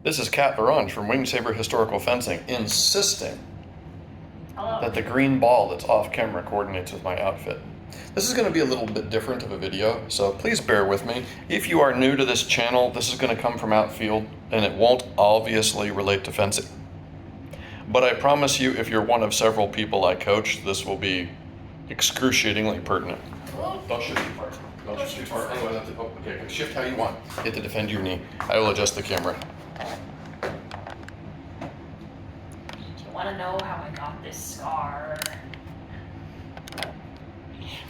This is Kat Veronge from Winged Saber Historical Fencing, insisting that the green ball that's off camera coordinates with my outfit. This is going to be a little bit different of a video, so please bear with me. If you are new to this channel, this is going to come from outfield, and it won't obviously relate to fencing. But I promise you, if you're one of several people I coach, this will be excruciatingly pertinent. Don't shift too far. Don't shift too far. Otherwise, okay, shift how you want. Hit to defend your knee. I will adjust the camera. Do you want to know how I got this scar?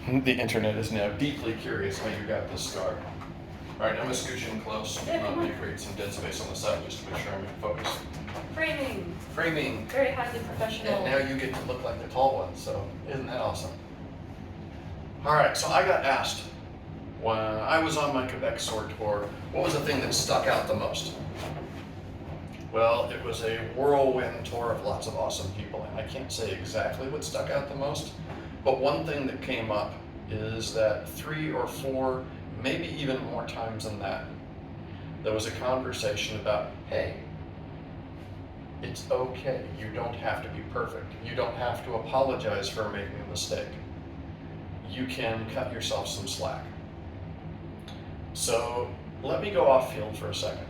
The internet is now deeply curious how you got this scar. All right, I'm gonna scooch in close. I'm gonna create some dead space on the side just to make sure I'm in focus. Framing. Framing. Very highly professional. And now you get to look like the tall one, so isn't that awesome? All right, so I got asked when I was on my Quebec sword tour, what was the thing that stuck out the most? Well, it was a whirlwind tour of lots of awesome people, and I can't say exactly what stuck out the most, but one thing that came up is that 3 or 4, maybe even more times than that, there was a conversation about, hey, it's okay. You don't have to be perfect. You don't have to apologize for making a mistake. You can cut yourself some slack. So let me go off field for a second.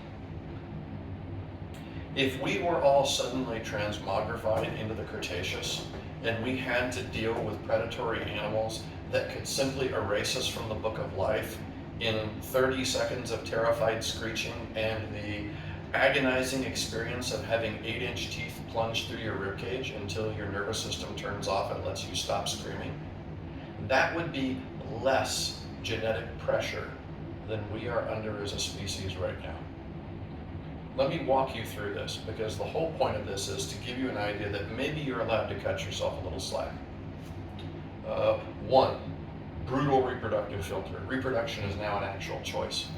If we were all suddenly transmogrified into the Cretaceous and we had to deal with predatory animals that could simply erase us from the book of life in 30 seconds of terrified screeching and the agonizing experience of having 8-inch teeth plunged through your ribcage until your nervous system turns off and lets you stop screaming, that would be less genetic pressure than we are under as a species right now. Let me walk you through this, because the whole point of this is to give you an idea that maybe you're allowed to cut yourself a little slack. 1, brutal reproductive filter. Reproduction is now an actual choice.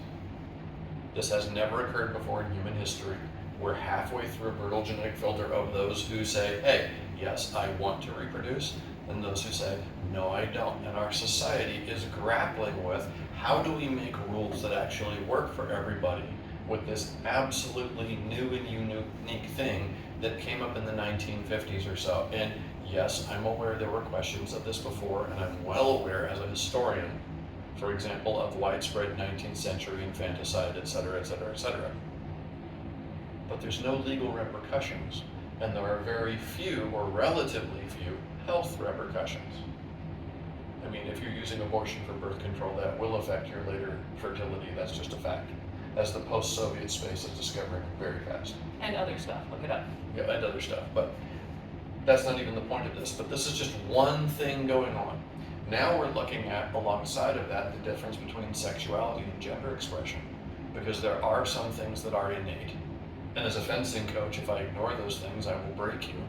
This has never occurred before in human history. We're halfway through a brutal genetic filter of those who say, hey, yes, I want to reproduce, and those who say, no, I don't. And our society is grappling with how do we make rules that actually work for everybody with this absolutely new and unique thing that came up in the 1950s or so. And yes, I'm aware there were questions of this before, and I'm well aware as a historian, for example, of widespread 19th century infanticide, et cetera, et cetera, et cetera. But there's no legal repercussions, and there are very few, or relatively few, health repercussions. I mean, if you're using abortion for birth control, that will affect your later fertility. That's just a fact, as the post-Soviet space is discovering very fast. And other stuff, look it up. Yeah, and other stuff, but that's not even the point of this. But this is just one thing going on. Now we're looking at, alongside of that, the difference between sexuality and gender expression, because there are some things that are innate. And as a fencing coach, if I ignore those things, I will break you.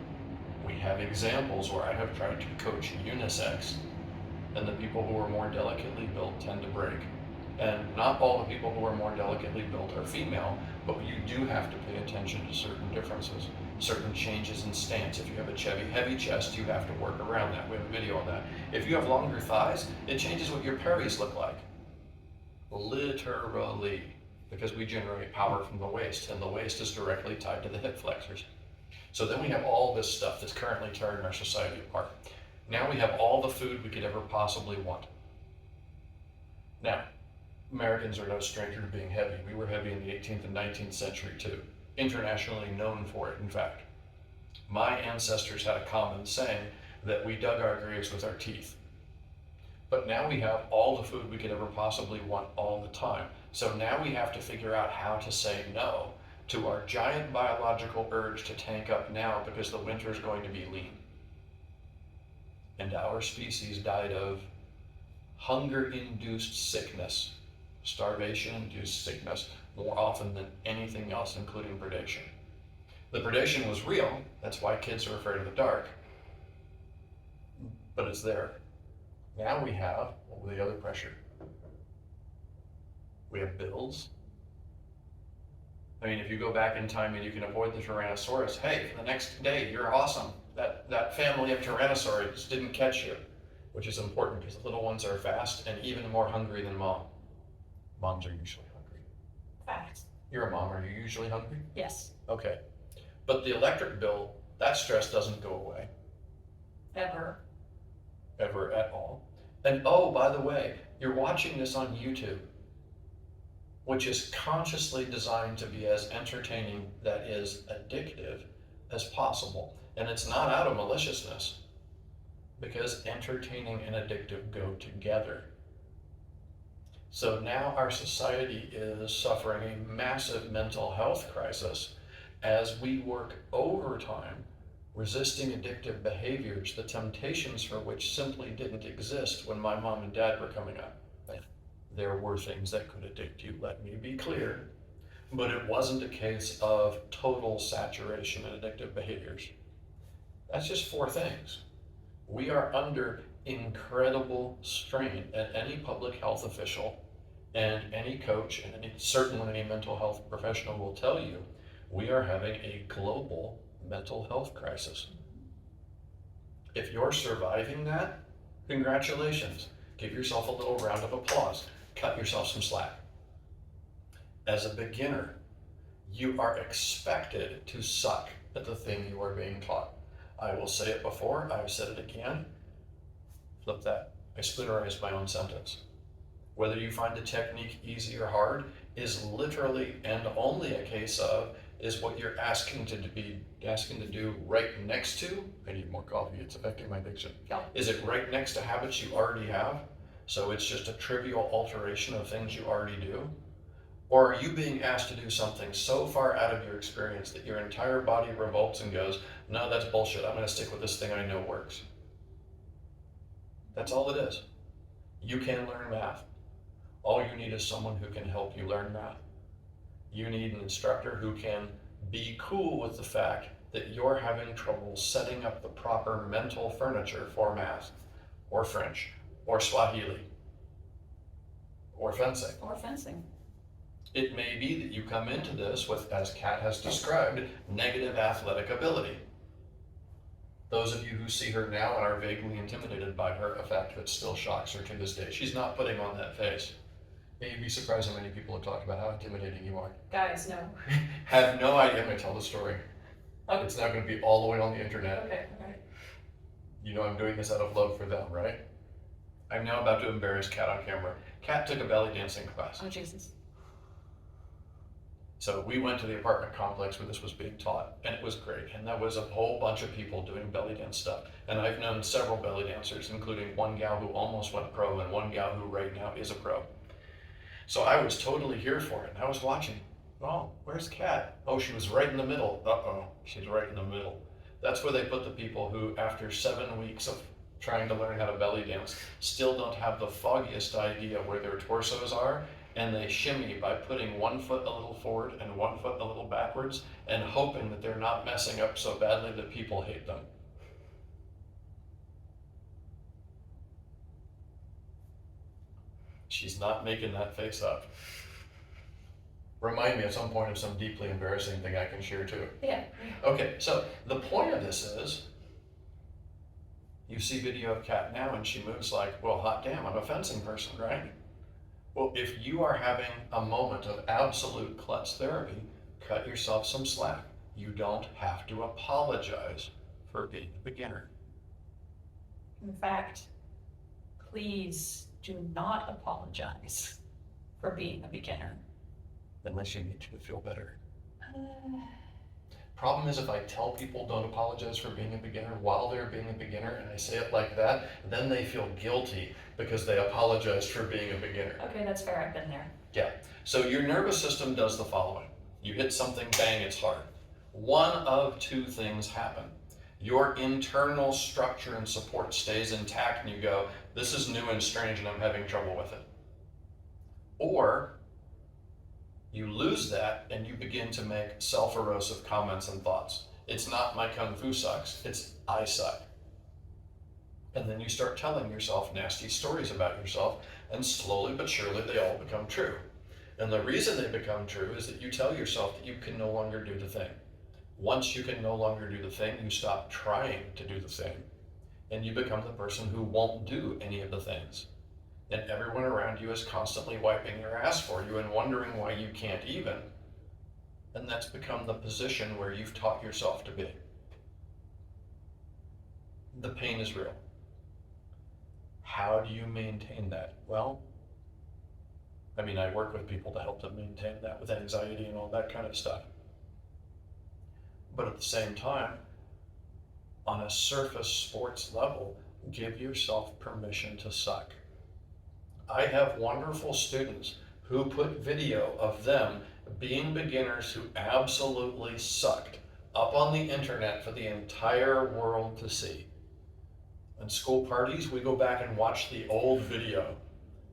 We have examples where I have tried to coach unisex, and the people who are more delicately built tend to break. And not all the people who are more delicately built are female, but you do have to pay attention to certain differences, certain changes in stance. If you have a heavy chest, you have to work around that. We have a video on that. If you have longer thighs, it changes what your peris look like. Literally, because we generate power from the waist, and the waist is directly tied to the hip flexors. So then we have all this stuff that's currently tearing our society apart. Now we have all the food we could ever possibly want. Now, Americans are no stranger to being heavy. We were heavy in the 18th and 19th century too. Internationally known for it, in fact. My ancestors had a common saying that we dug our graves with our teeth. But now we have all the food we could ever possibly want all the time. So now we have to figure out how to say no to our giant biological urge to tank up now because the winter is going to be lean. And our species died of hunger-induced sickness, starvation-induced sickness, more often than anything else, including predation. The predation was real. That's why kids are afraid of the dark. But it's there. Now we have, what was the other pressure? We have bills. I mean, if you go back in time and you can avoid the Tyrannosaurus, hey, for the next day, you're awesome. That family of Tyrannosaurs didn't catch you, which is important because the little ones are fast and even more hungry than mom. Moms are usually hungry. Facts. You're a mom, are you usually hungry? Yes. Okay. But the electric bill, that stress doesn't go away. Ever. Ever at all. And oh, by the way, you're watching this on YouTube, which is consciously designed to be as entertaining, that is addictive, as possible. And it's not out of maliciousness, because entertaining and addictive go together. So now our society is suffering a massive mental health crisis as we work overtime resisting addictive behaviors, the temptations for which simply didn't exist when my mom and dad were coming up. There were things that could addict you, let me be clear, but it wasn't a case of total saturation in addictive behaviors. That's just 4 things. We are under incredible strain, and any public health official and any coach and certainly any mental health professional will tell you we are having a global mental health crisis. If you're surviving that, congratulations. Give yourself a little round of applause. Cut yourself some slack. As a beginner, you are expected to suck at the thing you are being taught. I will say it before, I've said it again. Flip that. I splinterized my own sentence. Whether you find the technique easy or hard is literally and only a case of is what you're asking to do right next to, I need more coffee, it's affecting my diction. Yeah. Is it right next to habits you already have? So it's just a trivial alteration of things you already do? Or are you being asked to do something so far out of your experience that your entire body revolts and goes, no, that's bullshit, I'm gonna stick with this thing I know works? That's all it is. You can learn math. All you need is someone who can help you learn math. You need an instructor who can be cool with the fact that you're having trouble setting up the proper mental furniture for math, or French, or Swahili, or fencing. Or fencing. It may be that you come into this with, as Kat has described, negative athletic ability. Those of you who see her now and are vaguely intimidated by her, a fact that still shocks her to this day. She's not putting on that face. You'd be surprised how many people have talked about how intimidating you are. Guys, no. Have no idea. I'm going to tell the story. Okay. It's now going to be all the way on the internet. Okay, alright. You know I'm doing this out of love for them, right? I'm now about to embarrass Kat on camera. Kat took a belly dancing class. Oh, Jesus. So we went to the apartment complex where this was being taught, and it was great. And there was a whole bunch of people doing belly dance stuff. And I've known several belly dancers, including one gal who almost went pro and one gal who right now is a pro. So I was totally here for it. And I was watching. Oh, where's Kat? Oh, she was right in the middle. Uh-oh, she's right in the middle. That's where they put the people who, after 7 weeks of trying to learn how to belly dance, still don't have the foggiest idea where their torsos are, and they shimmy by putting 1 foot a little forward and 1 foot a little backwards, and hoping that they're not messing up so badly that people hate them. She's not making that face up. Remind me at some point of some deeply embarrassing thing I can share too. Yeah. Okay, so the point of this is, you see video of Kat now and she moves like, well, hot damn, I'm a fencing person, right? Well, if you are having a moment of absolute klutz therapy, cut yourself some slack. You don't have to apologize for being a beginner. In fact, please do not apologize for being a beginner. Unless you need to feel better. Problem is, if I tell people don't apologize for being a beginner while they're being a beginner, and I say it like that, then they feel guilty because they apologized for being a beginner. Okay, that's fair, I've been there. Yeah, so your nervous system does the following. You hit something, bang, it's hard. One of 2 things happen. Your internal structure and support stays intact and you go, this is new and strange and I'm having trouble with it. Or you lose that and you begin to make self-erosive comments and thoughts. It's not my kung fu sucks, it's I suck. And then you start telling yourself nasty stories about yourself, and slowly but surely they all become true. And the reason they become true is that you tell yourself that you can no longer do the thing. Once you can no longer do the thing, you stop trying to do the thing, and you become the person who won't do any of the things. And everyone around you is constantly wiping their ass for you and wondering why you can't even. and that's become the position where you've taught yourself to be. The pain is real. How do you maintain that? Well, I mean, I work with people to help them maintain that with anxiety and all that kind of stuff. But at the same time, on a surface sports level, give yourself permission to suck. I have wonderful students who put video of them being beginners who absolutely sucked up on the internet for the entire world to see. In school parties, we go back and watch the old video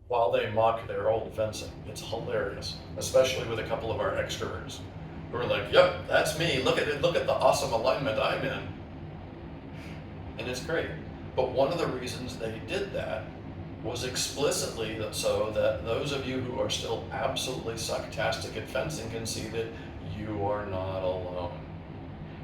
while they mock their old fencing. It's hilarious, especially with a couple of our extroverts who are like, yep, that's me. Look at it. Look at the awesome alignment I'm in. And it's great. But one of the reasons they did that was explicitly so that those of you who are still absolutely sucktastic at fencing can see that you are not alone.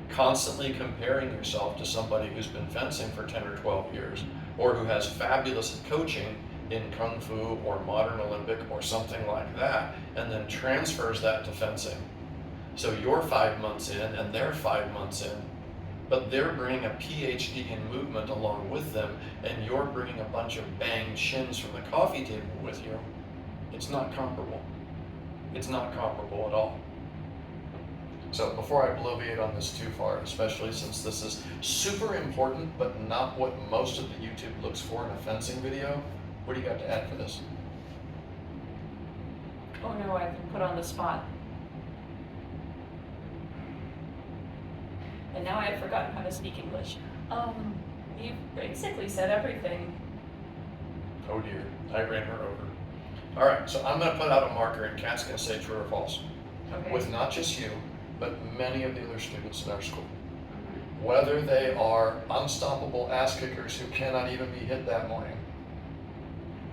Constantly comparing yourself to somebody who's been fencing for 10 or 12 years, or who has fabulous coaching in Kung Fu or Modern Olympic or something like that, and then transfers that to fencing. So you're 5 months in and they're 5 months in, but they're bringing a PhD in movement along with them, and you're bringing a bunch of banged shins from the coffee table with you. It's not comparable. It's not comparable at all. So before I bloviate on this too far, especially since this is super important, but not what most of the YouTube looks for in a fencing video, what do you got to add for this? Oh no, I've been put on the spot. And now I've forgotten how to speak English. You basically said everything. Oh dear, I ran her over. All right, so I'm gonna put out a marker and Kat's gonna say true or false. Okay. With not just you, but many of the other students in our school. Whether they are unstoppable ass kickers who cannot even be hit that morning,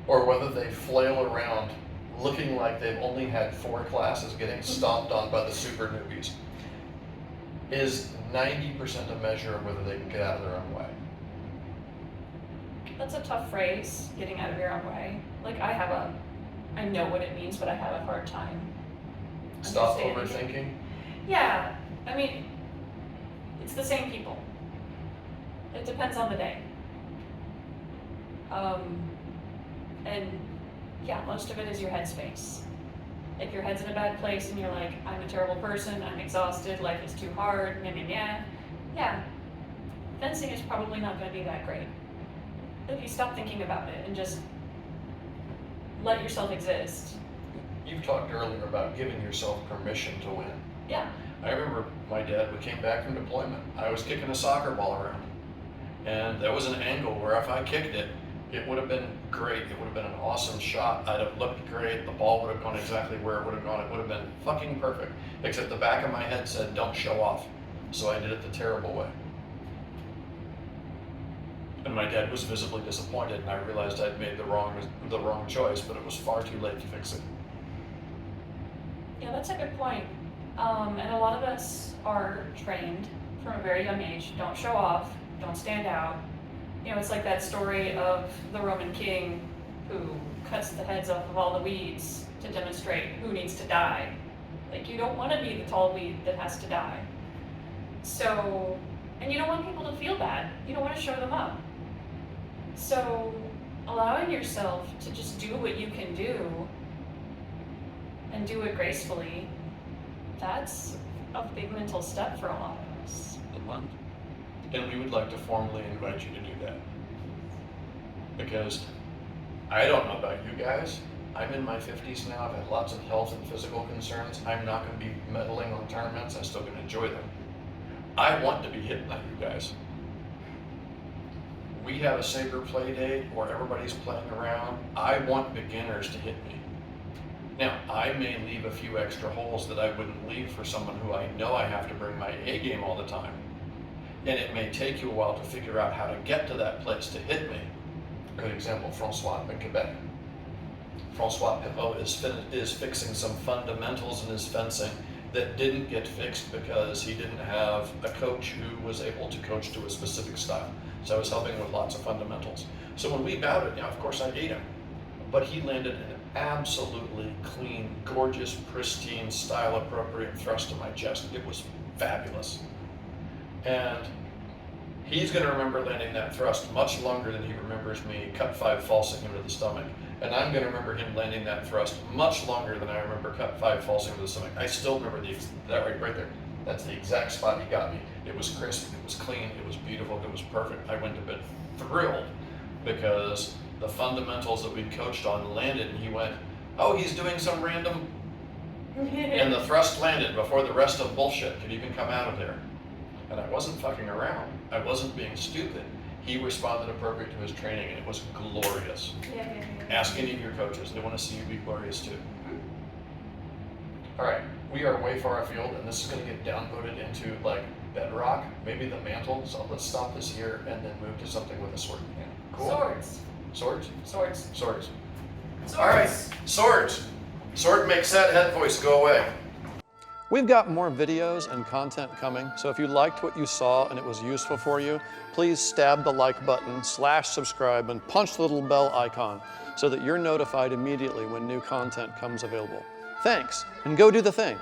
or whether they flail around looking like they've only had 4 classes getting stomped on by the super newbies, is 90% a measure of whether they can get out of their own way. That's a tough phrase, getting out of your own way. Like I know what it means, but I have a hard time Stop understanding. overthinking. Yeah, I mean, it's the same people. It depends on the day. And yeah, most of it is your headspace. If your head's in a bad place and you're like, I'm a terrible person, I'm exhausted, life is too hard, yeah, fencing is probably not going to be that great. If you stop thinking about it and just let yourself exist. You've talked earlier about giving yourself permission to win. Yeah. I remember my dad, we came back from deployment. I was kicking a soccer ball around, and there was an angle where if I kicked it, it would have been great. It would have been an awesome shot. I'd have looked great. The ball would have gone exactly where it would have gone. It would have been fucking perfect. Except the back of my head said, don't show off. So I did it the terrible way. And my dad was visibly disappointed, and I realized I'd made the wrong choice, but it was far too late to fix it. Yeah, that's a good point. And a lot of us are trained from a very young age. Don't show off. Don't stand out. You know, it's like that story of the Roman king who cuts the heads off of all the weeds to demonstrate who needs to die. Like, you don't want to be the tall weed that has to die. So, and you don't want people to feel bad. You don't want to show them up. So, allowing yourself to just do what you can do and do it gracefully, that's a big mental step for a lot of us. And we would like to formally invite you to do that. Because I don't know about you guys, I'm in my 50s now, I've had lots of health and physical concerns. I'm not going to be meddling on tournaments, I'm still going to enjoy them. I want to be hit by you guys. We have a saber play date where everybody's playing around. I want beginners to hit me. Now, I may leave a few extra holes that I wouldn't leave for someone who I know I have to bring my A game all the time. And it may take you a while to figure out how to get to that place to hit me. Good example, Francois in Quebec. Francois Pivot is fixing some fundamentals in his fencing that didn't get fixed because he didn't have a coach who was able to coach to a specific style. So I was helping with lots of fundamentals. So when we bowed it, now of course I ate him. but he landed an absolutely clean, gorgeous, pristine, style-appropriate thrust to my chest. It was fabulous. And he's going to remember landing that thrust much longer than he remembers me cut 5 falsing him to the stomach. And I'm going to remember him landing that thrust much longer than I remember cut 5 falsing him to the stomach. I still remember that right there. That's the exact spot he got me. It was crisp, it was clean, it was beautiful, it was perfect. I went to bed thrilled because the fundamentals that we coached on landed, and he went, oh, he's doing some random, and the thrust landed before the rest of bullshit could even come out of there. And I wasn't fucking around. I wasn't being stupid. He responded appropriate to his training, and it was glorious. Yeah. Ask any of your coaches. They want to see you be glorious too. All right, we are way far afield, and this is going to get downvoted into like bedrock, maybe the mantle. So let's stop this here and then move to something with a sword in hand. Cool. Swords. Swords? Swords. Swords. Swords. All right, swords. Sword makes that head voice go away. We've got more videos and content coming, so if you liked what you saw and it was useful for you, please stab the like button, /subscribe, and punch the little bell icon so that you're notified immediately when new content comes available. Thanks, and go do the thing.